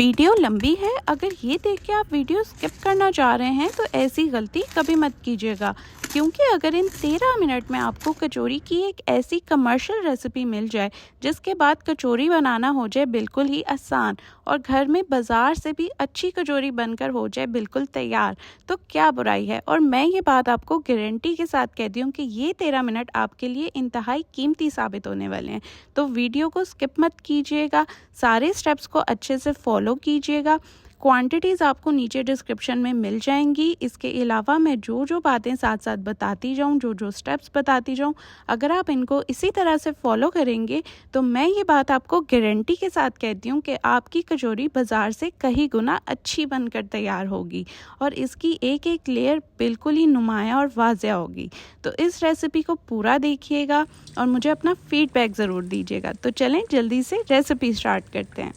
Video लंबी है। अगर ये देख के आप वीडियो स्किप करना चाह रहे हैं तो ऐसी गलती कभी मत कीजिएगा, क्योंकि अगर इन 13 मिनट में आपको कचौरी की एक ऐसी कमर्शियल रेसिपी मिल जाए जिसके बाद कचौरी बनाना हो जाए बिल्कुल ही आसान और घर में बाज़ार से भी अच्छी कचौरी बनकर हो जाए बिल्कुल तैयार, तो क्या बुराई है। और मैं ये बात आपको गारंटी के साथ कहती हूँ कि ये 13 मिनट आपके लिए इंतहाई कीमती साबित होने वाले हैं। तो वीडियो को स्किप मत कीजिएगा, सारे स्टेप्स को अच्छे से फॉलो कीजिएगा। क्वांटिटीज़ आपको नीचे डिस्क्रिप्शन में मिल जाएंगी। इसके अलावा मैं जो जो बातें साथ साथ बताती जाऊँ, जो जो स्टेप्स बताती जाऊँ, अगर आप इनको इसी तरह से फॉलो करेंगे तो मैं ये बात आपको गारंटी के साथ कहती हूँ कि आपकी कचौरी बाज़ार से कहीं गुना अच्छी बनकर तैयार होगी और इसकी एक एक लेयर बिल्कुल ही नुमाया और वाज़ेह होगी। तो इस रेसिपी को पूरा देखिएगा और मुझे अपना फीडबैक ज़रूर दीजिएगा। तो चलें जल्दी से रेसिपी स्टार्ट करते हैं।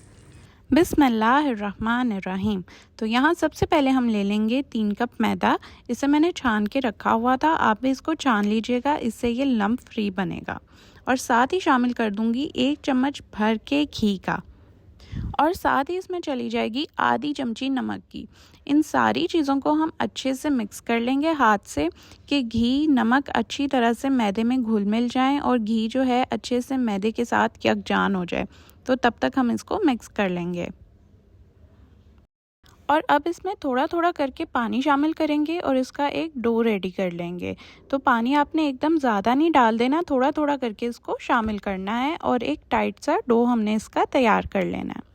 बिस्मिल्लाहिर्रहमानिर्रहीम। तो यहाँ सबसे पहले हम ले लेंगे 3 कप मैदा। इसे मैंने छान के रखा हुआ था, आप भी इसको छान लीजिएगा, इससे ये लम्प फ्री बनेगा। और साथ ही शामिल कर दूंगी 1 चम्मच भर के घी का, और साथ ही इसमें चली जाएगी आधी चमची नमक की। इन सारी चीज़ों को हम अच्छे से मिक्स कर लेंगे हाथ से कि घी नमक अच्छी तरह से मैदे में घुल मिल जाएं और घी जो है अच्छे से मैदे के साथ यकजान हो जाए। तो तब तक हम इसको मिक्स कर लेंगे। और अब इसमें थोड़ा थोड़ा करके पानी शामिल करेंगे और इसका एक डो रेडी कर लेंगे। तो पानी आपने एकदम ज़्यादा नहीं डाल देना, थोड़ा थोड़ा करके इसको शामिल करना है और एक टाइट सा डो हमने इसका तैयार कर लेना है।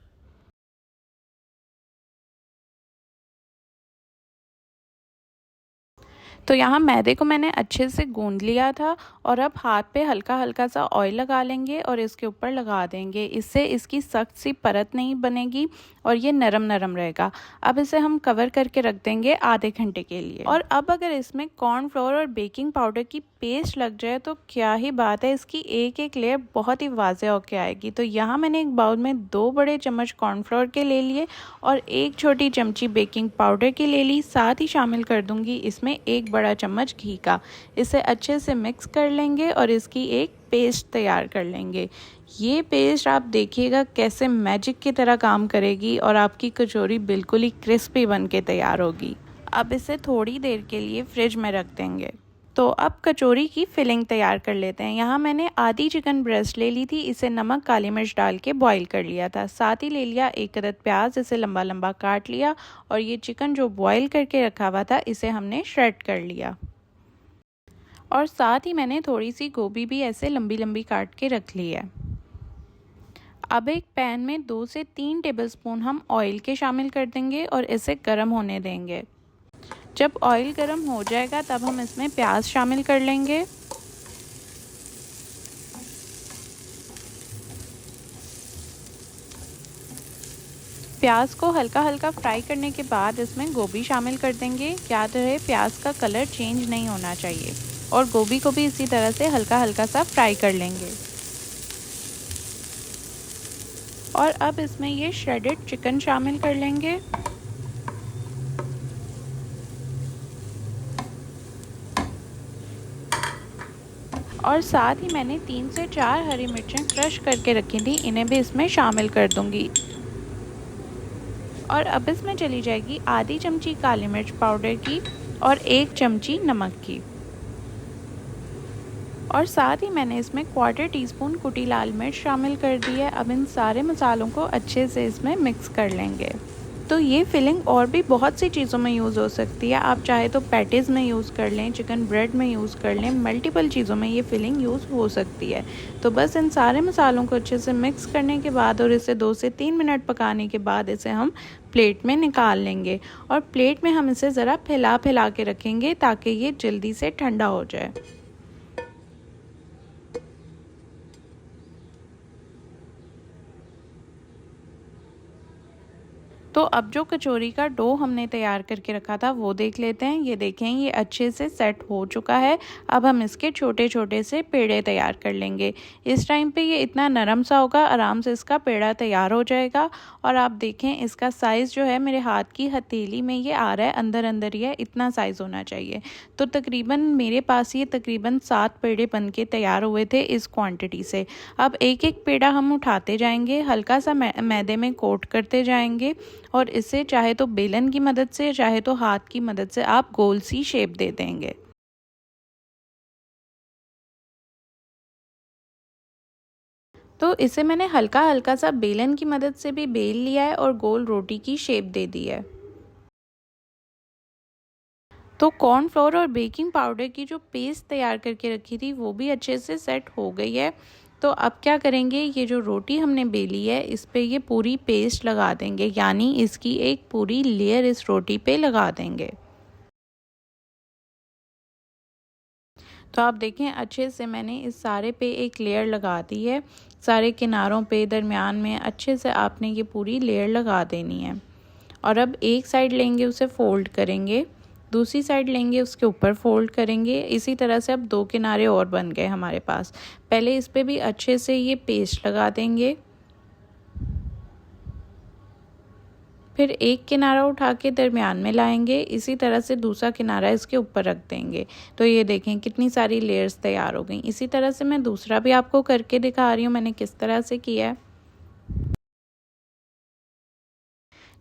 तो यहाँ मैदे को मैंने अच्छे से गूंद लिया था और अब हाथ पे हल्का हल्का सा ऑयल लगा लेंगे और इसके ऊपर लगा देंगे। इससे इसकी सख्त सी परत नहीं बनेगी और ये नरम नरम रहेगा। अब इसे हम कवर करके रख देंगे आधे घंटे के लिए। और अब अगर इसमें कॉर्नफ्लोर और बेकिंग पाउडर की पेस्ट लग जाए तो क्या ही बात है, इसकी एक एक लेयर बहुत ही वाज़ेह होके आएगी। तो यहाँ मैंने एक बाउल में 2 बड़े चम्मच कॉर्नफ्लोर के ले लिए और 1 छोटी चमची बेकिंग पाउडर की ले ली। साथ ही शामिल कर दूंगी इसमें 1 बड़ा चम्मच घी का। इसे अच्छे से मिक्स कर लेंगे और इसकी एक पेस्ट तैयार कर लेंगे। ये पेस्ट आप देखिएगा कैसे मैजिक की तरह काम करेगी और आपकी कचौरी बिल्कुल ही क्रिस्पी बन के तैयार होगी। अब इसे थोड़ी देर के लिए फ्रिज में रख देंगे। तो अब कचौरी की फिलिंग तैयार कर लेते हैं। यहाँ मैंने आधी चिकन ब्रेस्ट ले ली थी, इसे नमक काली मिर्च डाल के बॉईल कर लिया था। साथ ही ले लिया 1 अदद प्याज, इसे लंबा लंबा काट लिया और ये चिकन जो बॉईल करके रखा हुआ था इसे हमने श्रेड कर लिया। और साथ ही मैंने थोड़ी सी गोभी भी ऐसे लंबी लंबी काट के रख ली है। अब एक पैन में 2 से 3 टेबलस्पून हम ऑयल के शामिल कर देंगे और इसे गर्म होने देंगे। जब ऑयल गर्म हो जाएगा तब हम इसमें प्याज शामिल कर लेंगे। प्याज को हल्का हल्का फ्राई करने के बाद इसमें गोभी शामिल कर देंगे। याद रहे प्याज का कलर चेंज नहीं होना चाहिए और गोभी को भी इसी तरह से हल्का हल्का सा फ्राई कर लेंगे। और अब इसमें ये श्रेडेड चिकन शामिल कर लेंगे। और साथ ही मैंने 3 से 4 हरी मिर्चें क्रश करके रखी थी, इन्हें भी इसमें शामिल कर दूंगी। और अब इसमें चली जाएगी आधी चमची काली मिर्च पाउडर की और 1 चमची नमक की। और साथ ही मैंने इसमें 1/4 टीस्पून कुटी लाल मिर्च शामिल कर दी है। अब इन सारे मसालों को अच्छे से इसमें मिक्स कर लेंगे। तो ये फिलिंग और भी बहुत सी चीज़ों में यूज़ हो सकती है। आप चाहे तो पैटीज़ में यूज़ कर लें, चिकन ब्रेड में यूज़ कर लें, मल्टीपल चीज़ों में ये फिलिंग यूज़ हो सकती है। तो बस इन सारे मसालों को अच्छे से मिक्स करने के बाद और इसे 2 से 3 मिनट पकाने के बाद इसे हम प्लेट में निकाल लेंगे। और प्लेट में हम इसे ज़रा फैला फैला के रखेंगे ताकि ये जल्दी से ठंडा हो जाए। तो अब जो कचौरी का डो हमने तैयार करके रखा था वो देख लेते हैं। ये देखें, ये अच्छे से सेट हो चुका है। अब हम इसके छोटे छोटे से पेड़े तैयार कर लेंगे। इस टाइम पे ये इतना नरम सा होगा, आराम से इसका पेड़ा तैयार हो जाएगा। और आप देखें, इसका साइज़ जो है मेरे हाथ की हथेली में ये आ रहा है, अंदर अंदर ही है, इतना साइज़ होना चाहिए। तो तकरीबन मेरे पास ये तकरीबन 7 पेड़े बन के तैयार हुए थे इस क्वांटिटी से। अब एक एक पेड़ा हम उठाते जाएंगे, हल्का सा मैदे में कोट करते जाएंगे और इसे चाहे तो बेलन की मदद से चाहे तो हाथ की मदद से आप गोल सी शेप दे देंगे। तो इसे मैंने हल्का हल्का सा बेलन की मदद से भी बेल लिया है और गोल रोटी की शेप दे दी है। तो कॉर्नफ्लोर और बेकिंग पाउडर की जो पेस्ट तैयार करके रखी थी वो भी अच्छे से सेट हो गई है। तो अब क्या करेंगे, ये जो रोटी हमने बेली है इस पे ये पूरी पेस्ट लगा देंगे, यानी इसकी एक पूरी लेयर इस रोटी पे लगा देंगे। तो आप देखें, अच्छे से मैंने इस सारे पे एक लेयर लगा दी है। सारे किनारों पे, दरमियान में अच्छे से आपने ये पूरी लेयर लगा देनी है। और अब एक साइड लेंगे, उसे फोल्ड करेंगे, दूसरी साइड लेंगे, उसके ऊपर फोल्ड करेंगे। इसी तरह से अब 2 किनारे और बन गए हमारे पास। पहले इस पे भी अच्छे से ये पेस्ट लगा देंगे, फिर एक किनारा उठा के दरमियान में लाएंगे, इसी तरह से दूसरा किनारा इसके ऊपर रख देंगे। तो ये देखें कितनी सारी लेयर्स तैयार हो गई। इसी तरह से मैं दूसरा भी आपको करके दिखा रही हूँ मैंने किस तरह से किया है।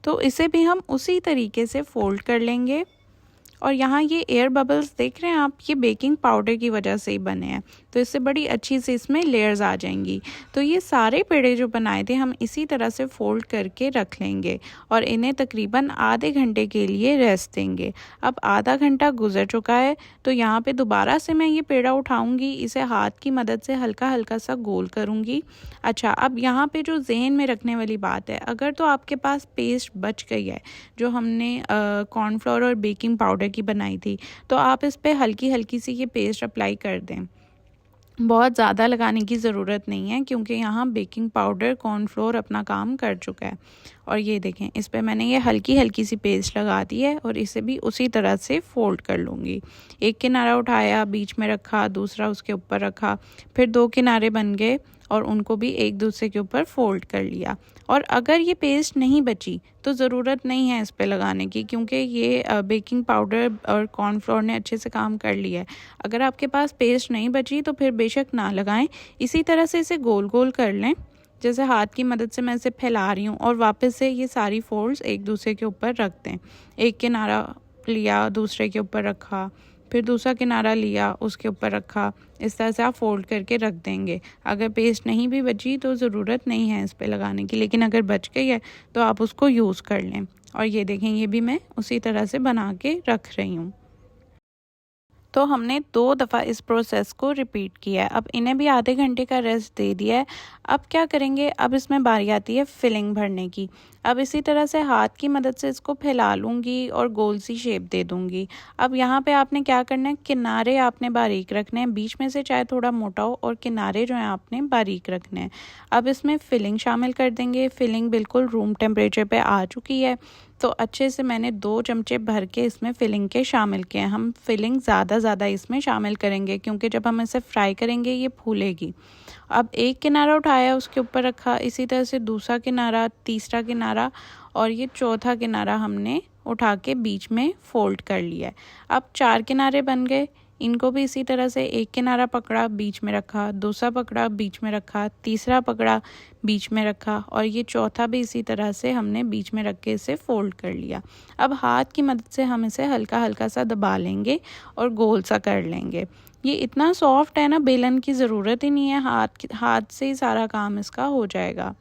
तो इसे भी हम उसी तरीके से फोल्ड कर लेंगे। और यहाँ ये एयर बबल्स देख रहे हैं आप, ये बेकिंग पाउडर की वजह से ही बने हैं। तो इससे बड़ी अच्छी से इसमें लेयर्स आ जाएंगी। तो ये सारे पेड़े जो बनाए थे हम इसी तरह से फोल्ड करके रख लेंगे और इन्हें तकरीबन आधे घंटे के लिए रेस्ट देंगे। अब आधा घंटा गुजर चुका है, तो यहाँ पे दोबारा से मैं ये पेड़ा उठाऊंगी, इसे हाथ की मदद से हल्का हल्का सा गोल करूंगी। अच्छा, अब यहाँ पे जो ज़हन में रखने वाली बात है, अगर तो आपके पास पेस्ट बच गई है जो हमने कॉर्नफ्लोर और बेकिंग पाउडर की बनाई थी, तो आप इस पे हल्की हल्की सी ये पेस्ट अप्लाई कर दें। बहुत ज़्यादा लगाने की ज़रूरत नहीं है क्योंकि यहाँ बेकिंग पाउडर कॉर्नफ्लोर अपना काम कर चुका है। और ये देखें, इस पे मैंने ये हल्की हल्की सी पेस्ट लगा दी है और इसे भी उसी तरह से फोल्ड कर लूँगी। एक किनारा उठाया, बीच में रखा, दूसरा उसके ऊपर रखा, फिर 2 किनारे बन गए और उनको भी एक दूसरे के ऊपर फोल्ड कर लिया। और अगर ये पेस्ट नहीं बची तो ज़रूरत नहीं है इस पे लगाने की, क्योंकि ये बेकिंग पाउडर और कॉर्नफ्लोर ने अच्छे से काम कर लिया है। अगर आपके पास पेस्ट नहीं बची तो फिर बेशक ना लगाएं। इसी तरह से इसे गोल गोल कर लें, जैसे हाथ की मदद से मैं इसे फैला रही हूँ, और वापस से ये सारी फोल्ड्स एक दूसरे के ऊपर रख दें। एक किनारा लिया, दूसरे के ऊपर रखा, फिर दूसरा किनारा लिया, उसके ऊपर रखा। इस तरह से आप फोल्ड करके रख देंगे। अगर पेस्ट नहीं भी बची तो ज़रूरत नहीं है इस पे लगाने की, लेकिन अगर बच गई है तो आप उसको यूज़ कर लें। और ये देखें, ये भी मैं उसी तरह से बना के रख रही हूँ। तो हमने 2 दफ़ा इस प्रोसेस को रिपीट किया है। अब इन्हें भी आधे घंटे का रेस्ट दे दिया है। अब क्या करेंगे, अब इसमें बारी आती है फिलिंग भरने की। अब इसी तरह से हाथ की मदद से इसको फैला लूँगी और गोल सी शेप दे दूँगी। अब यहाँ पे आपने क्या करना है, किनारे आपने बारीक रखने हैं, बीच में से चाहे थोड़ा मोटा हो, और किनारे जो हैं आपने बारीक रखने हैं। अब इसमें फिलिंग शामिल कर देंगे। फिलिंग बिल्कुल रूम टेम्परेचर पे आ चुकी है। तो अच्छे से मैंने 2 चमचे भर के इसमें फिलिंग के शामिल किए हैं। हम फिलिंग ज़्यादा इसमें शामिल करेंगे क्योंकि जब हम इसे फ्राई करेंगे ये फूलेगी। अब एक किनारा उठाया, उसके ऊपर रखा, इसी तरह से दूसरा किनारा, तीसरा किनारा और ये चौथा किनारा हमने उठा के बीच में फोल्ड कर लिया है। अब 4 किनारे बन गए। इनको भी इसी तरह से एक किनारा पकड़ा, बीच में रखा, दूसरा पकड़ा, बीच में रखा, तीसरा पकड़ा, बीच में रखा, और ये चौथा भी इसी तरह से हमने बीच में रख के इसे फोल्ड कर लिया। अब हाथ की मदद से हम इसे हल्का हल्का सा दबा लेंगे और गोल सा कर लेंगे। ये इतना सॉफ्ट है ना, बेलन की ज़रूरत ही नहीं है, हाथ से ही सारा काम इसका हो जाएगा।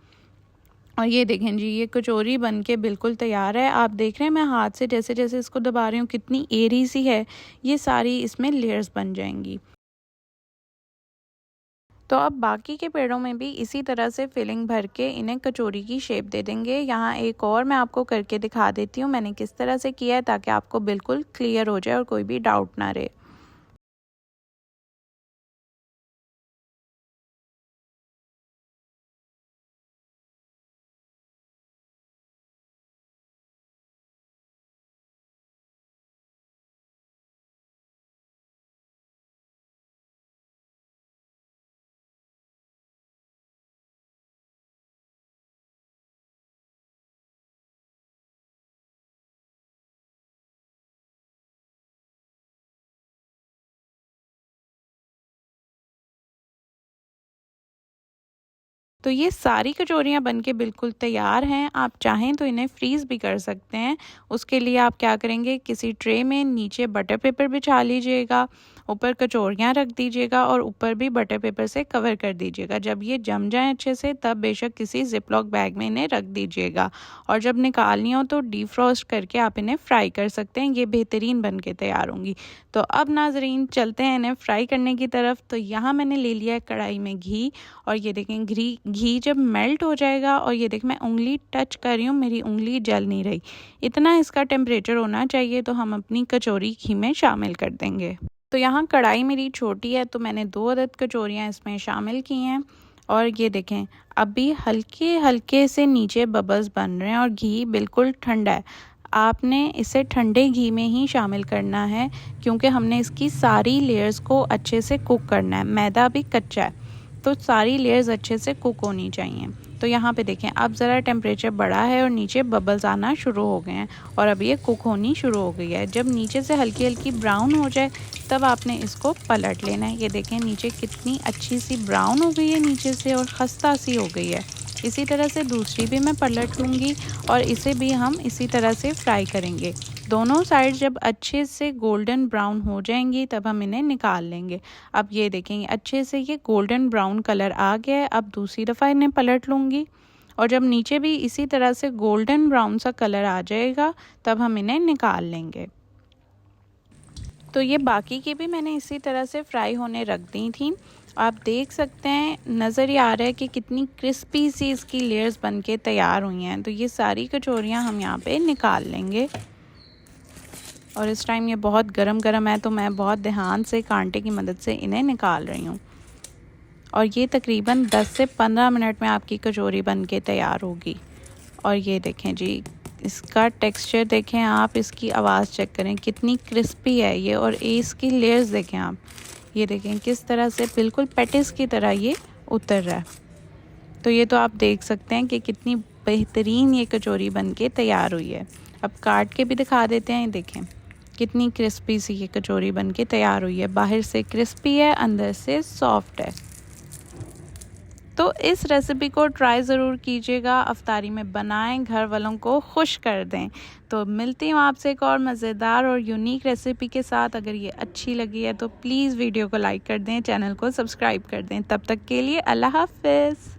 और ये देखें जी, ये कचौरी बन के बिल्कुल तैयार है। आप देख रहे हैं मैं हाथ से जैसे जैसे इसको दबा रही हूँ कितनी एरी सी है। ये सारी इसमें लेयर्स बन जाएंगी। तो अब बाकी के पेड़ों में भी इसी तरह से फिलिंग भर के इन्हें कचौरी की शेप दे देंगे। यहाँ एक और मैं आपको करके दिखा देती हूँ मैंने किस तरह से किया है, ताकि आपको बिल्कुल क्लियर हो जाए और कोई भी डाउट ना रहे। तो ये सारी कचौरियाँ बनके बिल्कुल तैयार हैं। आप चाहें तो इन्हें फ्रीज़ भी कर सकते हैं। उसके लिए आप क्या करेंगे, किसी ट्रे में नीचे बटर पेपर बिछा लीजिएगा, ऊपर कचौरियाँ रख दीजिएगा और ऊपर भी बटर पेपर से कवर कर दीजिएगा। जब ये जम जाएँ अच्छे से तब बेशक किसी ज़िप-लॉक बैग में इन्हें रख दीजिएगा और जब निकालनी हो तो डीफ्रॉस्ट करके आप इन्हें फ्राई कर सकते हैं। ये बेहतरीन बन के तैयार होंगी। तो अब नाज़रीन चलते हैं इन्हें फ्राई करने की तरफ। तो यहाँ मैंने ले लिया है कढ़ाई में घी और ये देखें घी जब मेल्ट हो जाएगा और ये देखें मैं उंगली टच कर रही हूँ, मेरी उंगली जल नहीं रही। इतना इसका टेम्परेचर होना चाहिए तो हम अपनी कचौरी घी में शामिल कर देंगे। तो यहाँ कढ़ाई मेरी छोटी है तो मैंने 2 अदद कचौरियाँ इसमें शामिल की हैं और ये देखें अभी हल्के हल्के से नीचे बबल्स बन रहे हैं और घी बिल्कुल ठंडा है। आपने इसे ठंडे घी में ही शामिल करना है क्योंकि हमने इसकी सारी लेयर्स को अच्छे से कुक करना है। मैदा अभी कच्चा है तो सारी लेयर्स अच्छे से कुक होनी चाहिए। तो यहाँ पे देखें अब ज़रा टेम्परेचर बढ़ा है और नीचे बबल्स आना शुरू हो गए हैं और अब ये कुक होनी शुरू हो गई है। जब नीचे से हल्की हल्की ब्राउन हो जाए तब आपने इसको पलट लेना है। ये देखें नीचे कितनी अच्छी सी ब्राउन हो गई है नीचे से और खस्ता सी हो गई है। इसी तरह से दूसरी भी मैं पलट लूँगी और इसे भी हम इसी तरह से फ्राई करेंगे। दोनों साइड जब अच्छे से गोल्डन ब्राउन हो जाएंगी तब हम इन्हें निकाल लेंगे। अब ये देखेंगे अच्छे से ये गोल्डन ब्राउन कलर आ गया है। अब दूसरी दफ़ा इन्हें पलट लूँगी और जब नीचे भी इसी तरह से गोल्डन ब्राउन सा कलर आ जाएगा तब हम इन्हें निकाल लेंगे। तो ये बाकी की भी मैंने इसी तरह से फ्राई होने रख दी थी। आप देख सकते हैं नज़र ही आ रहा है कि कितनी क्रिस्पी सी इसकी लेयर्स बनके तैयार हुई हैं। तो ये सारी कचौरियाँ हम यहाँ पे निकाल लेंगे और इस टाइम ये बहुत गरम है तो मैं बहुत ध्यान से कांटे की मदद से इन्हें निकाल रही हूँ और ये तकरीबन 10 से 15 मिनट में आपकी कचौरी बनके तैयार होगी। और ये देखें जी इसका टेक्सचर देखें आप, इसकी आवाज़ चेक करें कितनी क्रिस्पी है ये और इसकी लेयर्स देखें आप, ये देखें किस तरह से बिल्कुल पैटिस की तरह ये उतर रहा है। तो ये तो आप देख सकते हैं कि कितनी बेहतरीन ये कचौरी बनके तैयार हुई है। अब काट के भी दिखा देते हैं। देखें कितनी क्रिस्पी सी ये कचौरी बनके तैयार हुई है, बाहर से क्रिस्पी है अंदर से सॉफ्ट है। तो इस रेसिपी को ट्राई ज़रूर कीजिएगा, अफ्तारी में बनाएं, घर वालों को खुश कर दें। तो मिलती हूँ आपसे एक और मज़ेदार और यूनिक रेसिपी के साथ। अगर ये अच्छी लगी है तो प्लीज़ वीडियो को लाइक कर दें, चैनल को सब्सक्राइब कर दें। तब तक के लिए अल्लाह हाफ़िज़।